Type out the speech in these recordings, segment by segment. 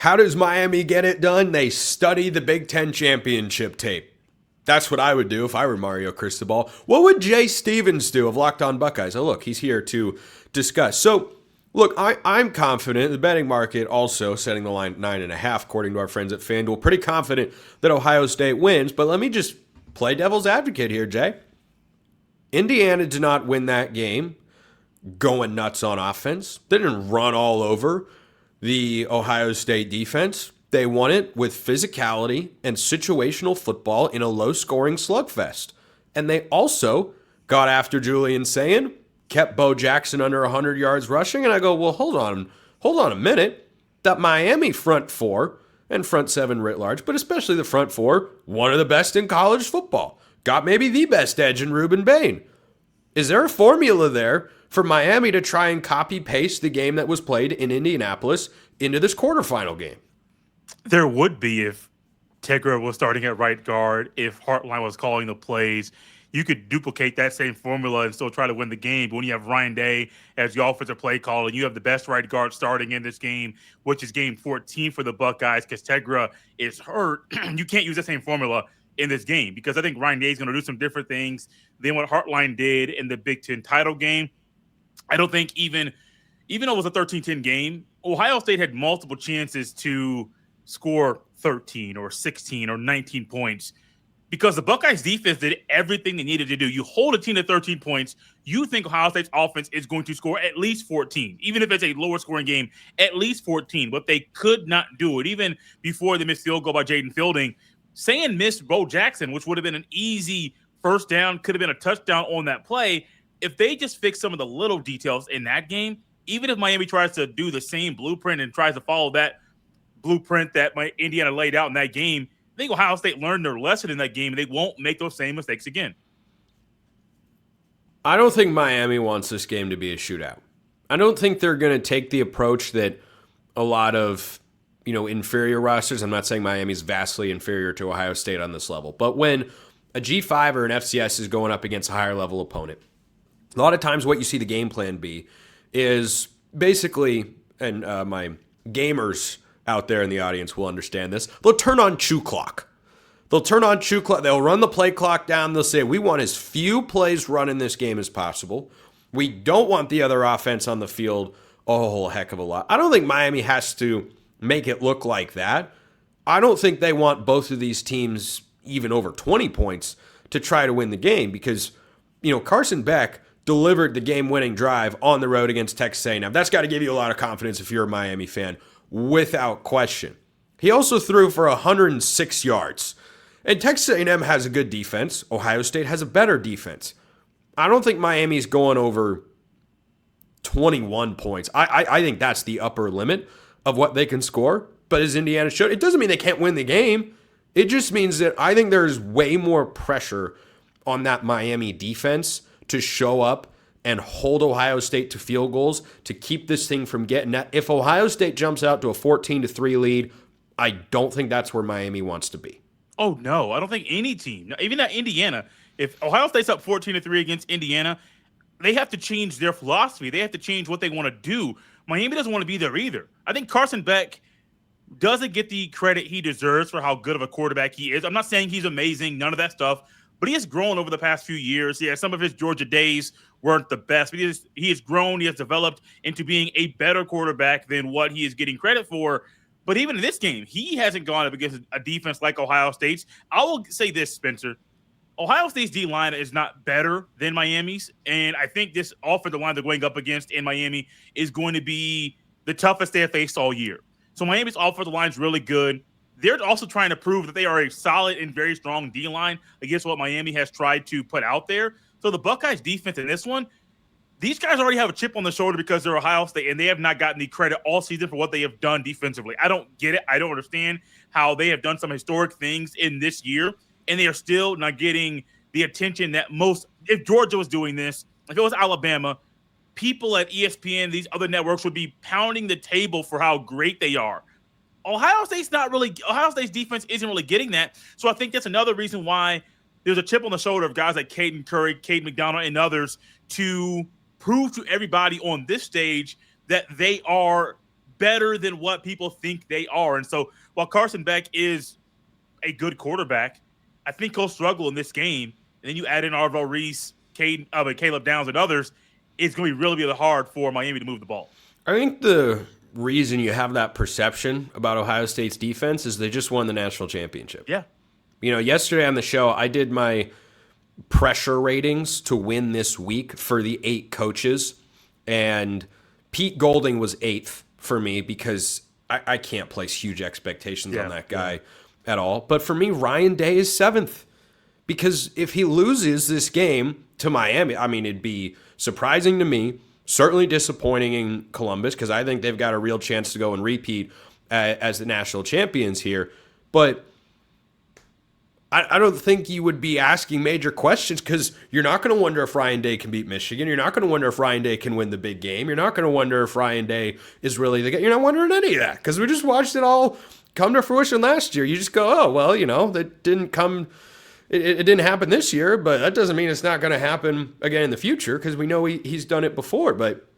How does Miami get it done? They study the Big Ten championship tape. That's what I would do if I were Mario Cristobal. What would Jay Stevens do of Locked On Buckeyes? Oh, look, he's here to discuss. So, look, I'm confident. The betting market also setting the line at 9.5, according to our friends at FanDuel. Pretty confident that Ohio State wins. But let me just play devil's advocate here, Jay. Indiana did not win that game going nuts on offense. They didn't run all over the Ohio State defense. They won it with physicality and situational football in a low-scoring slugfest. And they also got after Julian Sayin, kept Bo Jackson under 100 yards rushing, and I go, well, hold on a minute. That Miami front four and front seven writ large, but especially the front four, one of the best in college football. Got maybe the best edge in Ruben Bain. Is there a formula there for Miami to try and copy-paste the game that was played in Indianapolis into this quarterfinal game? There would be if Tegra was starting at right guard, if Hartline was calling the plays. You could duplicate that same formula and still try to win the game. But when you have Ryan Day as the offensive play caller, and you have the best right guard starting in this game, which is game 14 for the Buckeyes, because Tegra is hurt, you can't use the same formula in this game, because I think Ryan Day is going to do some different things than what Hartline did in the Big Ten title game. I don't think even though it was a 13-10 game, Ohio State had multiple chances to score 13 or 16 or 19 points because the Buckeyes defense did everything they needed to do. You hold a team to 13 points, you think Ohio State's offense is going to score at least 14, even if it's a lower scoring game, at least 14, but they could not do it. Even before the missed field goal by Jaden Fielding, Sayin missed Bo Jackson, which would have been an easy first down, could have been a touchdown on that play. If they just fix some of the little details in that game, even if Miami tries to do the same blueprint and tries to follow that blueprint that Indiana laid out in that game, I think Ohio State learned their lesson in that game, and they won't make those same mistakes again. I don't think Miami wants this game to be a shootout. I don't think they're going to take the approach that a lot of, inferior rosters, I'm not saying Miami's vastly inferior to Ohio State on this level, but when a G5 or an FCS is going up against a higher level opponent, a lot of times what you see the game plan be is basically, and my gamers out there in the audience will understand this, they'll turn on chew clock. They'll run the play clock down. They'll say, we want as few plays run in this game as possible. We don't want the other offense on the field a whole heck of a lot. I don't think Miami has to make it look like that. I don't think they want both of these teams even over 20 points to try to win the game because, Carson Beck delivered the game-winning drive on the road against Texas A&M. That's got to give you a lot of confidence if you're a Miami fan, without question. He also threw for 106 yards. And Texas A&M has a good defense. Ohio State has a better defense. I don't think Miami's going over 21 points. I think that's the upper limit of what they can score. But as Indiana showed, it doesn't mean they can't win the game. It just means that I think there's way more pressure on that Miami defense to show up and hold Ohio State to field goals to keep this thing from getting that. If Ohio State jumps out to a 14-3 lead, I don't think that's where Miami wants to be. Oh, no. I don't think any team, even not Indiana, if Ohio State's up 14-3 against Indiana, they have to change their philosophy. They have to change what they want to do. Miami doesn't want to be there either. I think Carson Beck doesn't get the credit he deserves for how good of a quarterback he is. I'm not saying he's amazing, none of that stuff, but he has grown over the past few years. Yeah, some of his Georgia days weren't the best, but he has grown. He has developed into being a better quarterback than what he is getting credit for. But even in this game, he hasn't gone up against a defense like Ohio State's. I will say this, Spencer. Ohio State's D-line is not better than Miami's, and I think this offensive line they're going up against in Miami is going to be the toughest they have faced all year. So Miami's offensive line is really good. They're also trying to prove that they are a solid and very strong D-line against what Miami has tried to put out there. So the Buckeyes defense in this one, these guys already have a chip on the shoulder because they're Ohio State, and they have not gotten the credit all season for what they have done defensively. I don't get it. I don't understand how they have done some historic things in this year, and they are still not getting the attention that most – if Georgia was doing this, if it was Alabama, people at ESPN, these other networks would be pounding the table for how great they are. Ohio State's defense isn't really getting that. So I think that's another reason why there's a chip on the shoulder of guys like Caden Curry, Cade McDonald, and others to prove to everybody on this stage that they are better than what people think they are. And so while Carson Beck is a good quarterback, I think he'll struggle in this game. And then you add in Arvo Reese, Caleb Downs, and others, it's going to be really hard for Miami to move the ball. I think the reason you have that perception about Ohio State's defense is they just won the national championship. Yeah. Yesterday on the show, I did my pressure ratings to win this week for the 8 coaches, and Pete Golding was 8th for me because I can't place huge expectations on that guy at all. But for me, Ryan Day is 7th because if he loses this game to Miami, I mean, it'd be surprising to me, certainly disappointing in Columbus because I think they've got a real chance to go and repeat as the national champions here. But I don't think you would be asking major questions because you're not going to wonder if Ryan Day can beat Michigan. You're not going to wonder if Ryan Day can win the big game. You're not going to wonder if Ryan Day is really the guy. You're not wondering any of that because we just watched it all come to fruition last year. You just go, oh, well, that didn't come. It didn't happen this year, but that doesn't mean it's not going to happen again in the future because we know he's done it before. But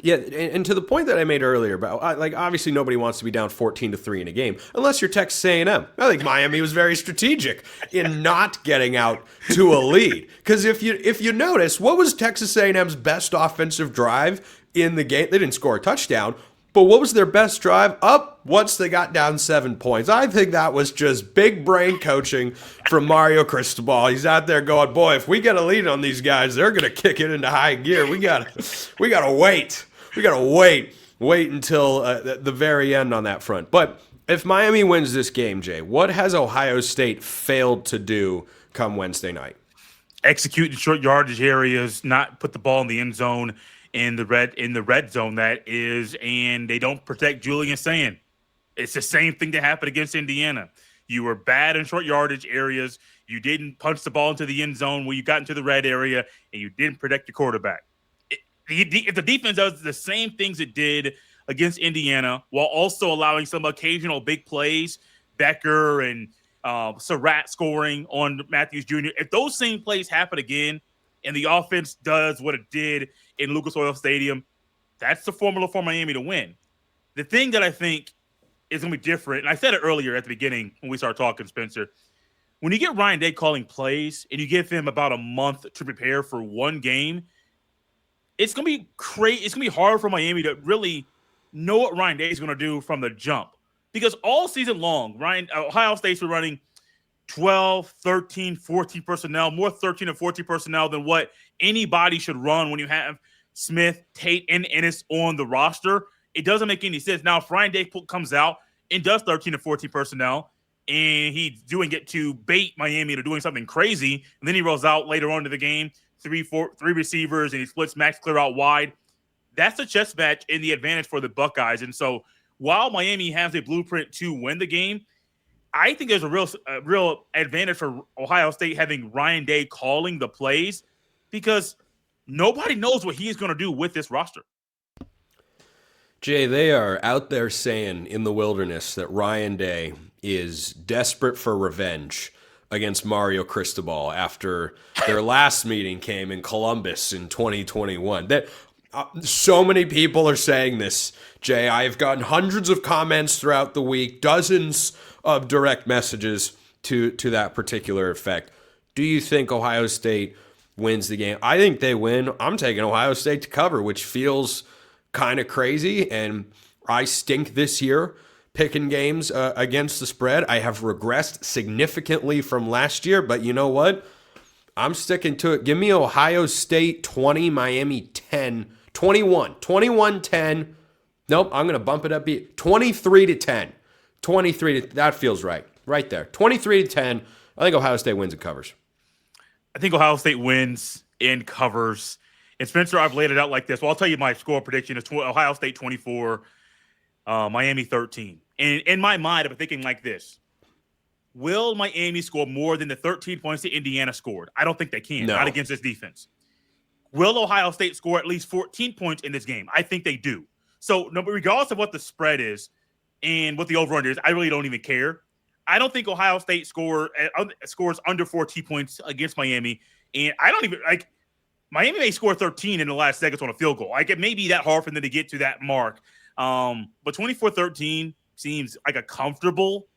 yeah, and to the point that I made earlier about obviously nobody wants to be down 14-3 in a game unless you're Texas A&M. I think Miami was very strategic in not getting out to a lead because if you notice, what was Texas A&M's best offensive drive in the game? They didn't score a touchdown, but what was their best drive up once they got down 7 points? I think that was just big brain coaching from Mario Cristobal. He's out there going, boy, if we get a lead on these guys, they're going to kick it into high gear. We gotta wait. We got to wait until the very end on that front. But if Miami wins this game, Jay, what has Ohio State failed to do come Wednesday night? Execute in short yardage areas, not put the ball in the end zone in the red zone, that is, and they don't protect Julian Sand. It's the same thing that happened against Indiana. You were bad in short yardage areas. You didn't punch the ball into the end zone when you got into the red area, and you didn't protect your quarterback. If the defense does the same things it did against Indiana while also allowing some occasional big plays, Becker and Surratt scoring on Matthews Jr., if those same plays happen again and the offense does what it did in Lucas Oil Stadium, that's the formula for Miami to win. The thing that I think is going to be different, and I said it earlier at the beginning when we started talking, Spencer, when you get Ryan Day calling plays and you give him about a month to prepare for one game, it's going to be crazy. It's going to be hard for Miami to really know what Ryan Day is going to do from the jump. Because all season long, Ohio State's been running 12, 13, 14 personnel, more 13 and 14 personnel than what anybody should run when you have Smith, Tate, and Ennis on the roster. It doesn't make any sense. Now, if Ryan Day comes out and does 13 and 14 personnel, and he's doing it to bait Miami into doing something crazy, and then he rolls out later on to the game, three receivers, and he splits Max Clear out wide. That's a chess match in the advantage for the Buckeyes. And so while Miami has a blueprint to win the game, I think there's a real advantage for Ohio State having Ryan Day calling the plays because nobody knows what he is going to do with this roster. Jay, they are out there saying in the wilderness that Ryan Day is desperate for revenge against Mario Cristobal after their last meeting came in Columbus in 2021. That so many people are saying this, Jay. I've gotten hundreds of comments throughout the week, dozens of direct messages to that particular effect. Do you think Ohio State wins the game? I think they win. I'm taking Ohio State to cover, which feels kind of crazy, and I stink this year picking games against the spread. I have regressed significantly from last year, but you know what? I'm sticking to it. Give me Ohio State 20, Miami 10, 21-10. Nope, I'm going to bump it up 23-10. 23 to, that feels right. Right there. 23-10. I think Ohio State wins and covers. I think Ohio State wins and covers. And Spencer, I've laid it out like this. Well, I'll tell you my score prediction is Ohio State 24, Miami 13. And in my mind, I'm thinking like this. Will Miami score more than the 13 points that Indiana scored? I don't think they can. No. Not against this defense. Will Ohio State score at least 14 points in this game? I think they do. So regardless of what the spread is and what the over-under is, I really don't even care. I don't think Ohio State scores under 14 points against Miami. And I don't even – Miami may score 13 in the last seconds on a field goal. It may be that hard for them to get to that mark. But 24-13 seems like a comfortable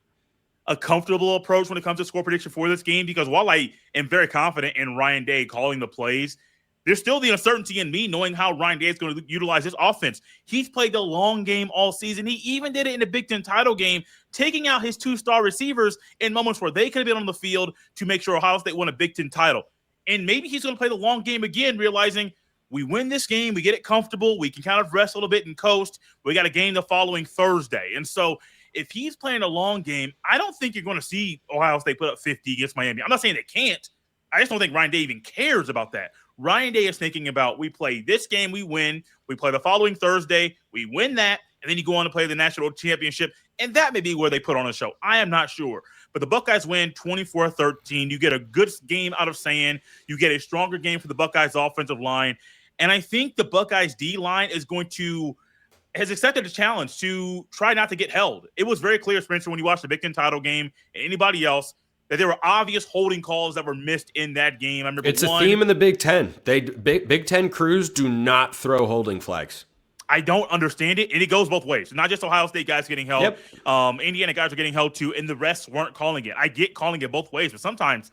approach when it comes to score prediction for this game, because while I am very confident in Ryan Day calling the plays, there's still the uncertainty in me knowing how Ryan Day is going to utilize his offense. He's played the long game all season. He even did it in the Big Ten title game, taking out his 2-star receivers in moments where they could have been on the field to make sure Ohio State won a Big Ten title. And maybe he's going to play the long game again, realizing we win this game, we get it comfortable, we can kind of rest a little bit and coast. We got a game the following Thursday. And so if he's playing a long game, I don't think you're going to see Ohio State put up 50 against Miami. I'm not saying they can't. I just don't think Ryan Day even cares about that. Ryan Day is thinking about, we play this game, we win. We play the following Thursday, we win that, and then you go on to play the national championship, and that may be where they put on a show. I am not sure. But the Buckeyes win 24-13. You get a good game out of Sand. You get a stronger game for the Buckeyes offensive line. And I think the Buckeyes D-line has accepted the challenge to try not to get held. It was very clear, Spencer, when you watched the Big Ten title game and anybody else, that there were obvious holding calls that were missed in that game. I remember it's a theme in the Big Ten. Big Ten crews do not throw holding flags. I don't understand it, and it goes both ways. Not just Ohio State guys getting held. Yep. Indiana guys are getting held too, and the rest weren't calling it. I get calling it both ways, but sometimes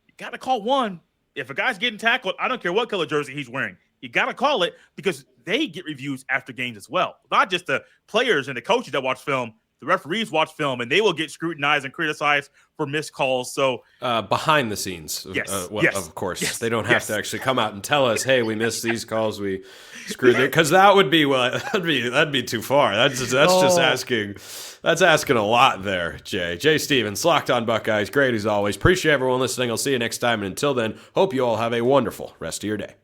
you got to call one. If a guy's getting tackled, I don't care what color jersey he's wearing. You got to call it, because they get reviews after games as well. Not just the players and the coaches that watch film. The referees watch film, and they will get scrutinized and criticized for missed calls. So behind the scenes, yes, of course, yes, they don't have to actually come out and tell us, "Hey, we missed these calls, we screwed it," because that would be that'd be too far. That's just asking. That's asking a lot there, Jay. Jay Stevens, Locked On Buckeyes, great as always. Appreciate everyone listening. I'll see you next time, and until then, hope you all have a wonderful rest of your day.